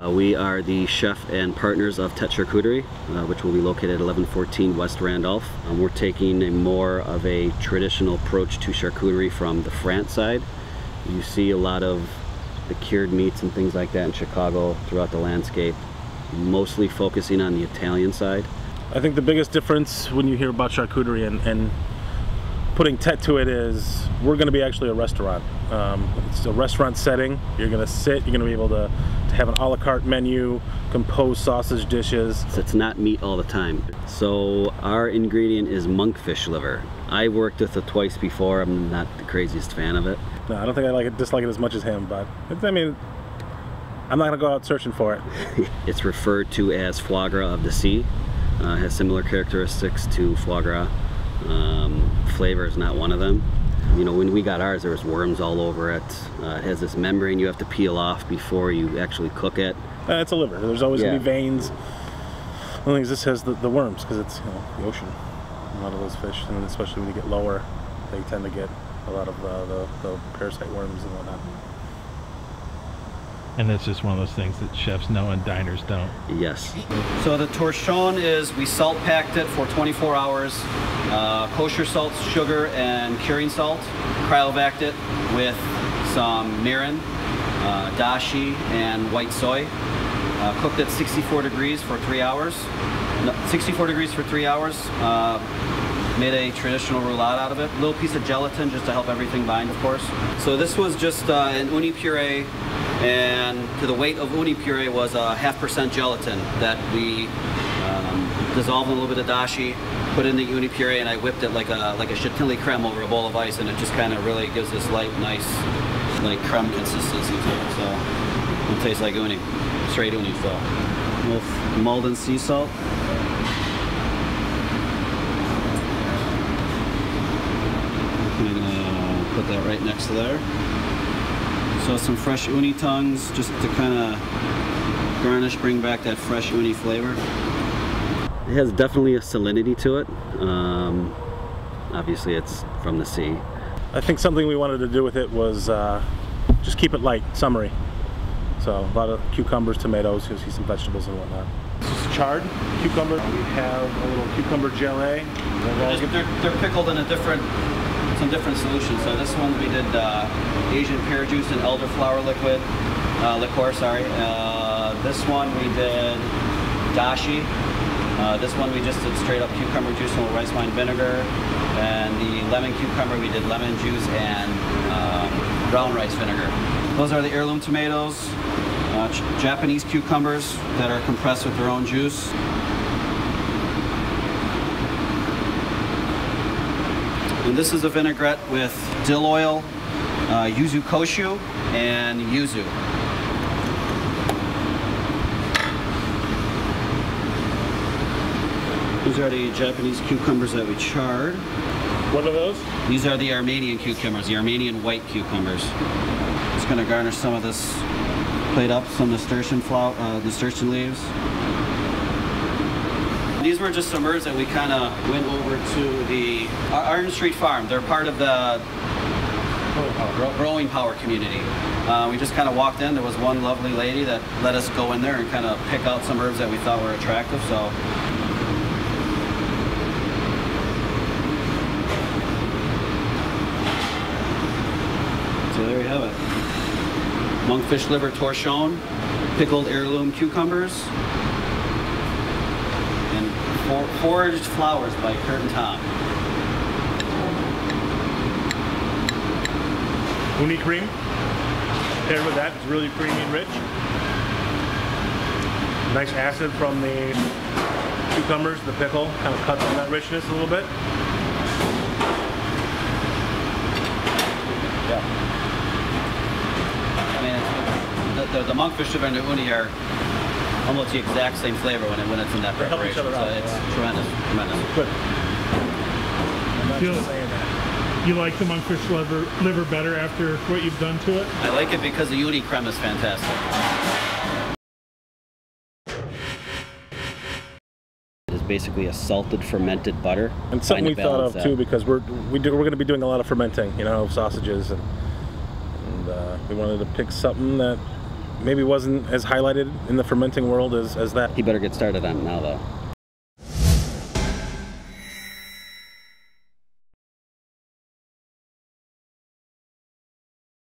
We are the chef and partners of Tete Charcuterie, which will be located at 1114 West Randolph. We're taking a more of a traditional approach to charcuterie from the France side. You see a lot of the cured meats and things like that in Chicago throughout the landscape, mostly focusing on the Italian side. I think the biggest difference when you hear about charcuterie and putting Tete to it is we're going to be actually a restaurant. It's a restaurant setting. You're going to sit, you're going to be able to have an a la carte menu, compose sausage dishes. It's not meat all the time. So our ingredient is monkfish liver. I've worked with it twice before. I'm not the craziest fan of it. No, I don't think I dislike it as much as him, but I mean, I'm not going to go out searching for it. It's referred to as foie gras of the sea. Has similar characteristics to foie gras. Flavor is not one of them. You know, when we got ours, there was worms all over it. It has this membrane you have to peel off before you actually cook it. It's a liver. There's always going to be veins. The thing is, this has the worms because it's, you know, the ocean. A lot of those fish, and especially when you get lower, they tend to get a lot of the parasite worms and whatnot. And that's just one of those things that chefs know and diners don't. Yes. So the torchon is, we salt packed it for 24 hours. Kosher salt, sugar, and curing salt. Cryovac it with some mirin, dashi, and white soy. Cooked at 64 degrees for 3 hours. 64 degrees for 3 hours. Made a traditional roulade out of it. A little piece of gelatin just to help everything bind, of course. So this was just an uni puree, and to the weight of uni puree was a 0.5% gelatin that we dissolved in a little bit of dashi, put in the uni puree, and I whipped it like a chantilly creme over a bowl of ice, and it just kind of really gives this light, nice, like creme consistency to it. So it tastes like uni, straight uni. So a little Malden sea salt. I'm gonna put that right next to there. So some fresh uni tongues, just to kind of garnish, bring back that fresh uni flavor. It has definitely a salinity to it. Obviously it's from the sea. I think something we wanted to do with it was just keep it light, summery. So a lot of cucumbers, tomatoes, you'll see some vegetables and whatnot. This is charred cucumber. We have a little cucumber gelée. They're pickled in some different solutions. So this one we did Asian pear juice and elderflower liqueur. Sorry. This one we did dashi. This one we just did straight up cucumber juice and rice wine vinegar. And the lemon cucumber we did lemon juice and brown rice vinegar. Those are the heirloom tomatoes, Japanese cucumbers that are compressed with their own juice. And this is a vinaigrette with dill oil, yuzu koshu, and yuzu. These are the Japanese cucumbers that we charred. What are those? These are the Armenian cucumbers, the Armenian white cucumbers. Just going to garnish some of this plate up, some nasturtium leaves. These were just some herbs that we kind of went over to the Iron Street Farm. They're part of the Growing Power community. We just kind of walked in. There was one lovely lady that let us go in there and kind of pick out some herbs that we thought were attractive. So there you have it. Monkfish liver torchon, pickled heirloom cucumbers, and foraged flowers by Kurt and Tom. Uni cream. Paired with that, it's really creamy and rich. Nice acid from the cucumbers, the pickle, kind of cuts on that richness a little bit. Yeah. I mean, the monkfish liver and the uni are almost the exact same flavor when it's in that preparation. So it's tremendous, tremendous. Good. I'm not just saying that. You like the monkfish liver better after what you've done to it? I like it because the uni creme is fantastic. It is basically a salted fermented butter. And something we thought of too, because we're going to be doing a lot of fermenting, you know, sausages, and we wanted to pick something that maybe wasn't as highlighted in the fermenting world as that. He better get started on it now, though.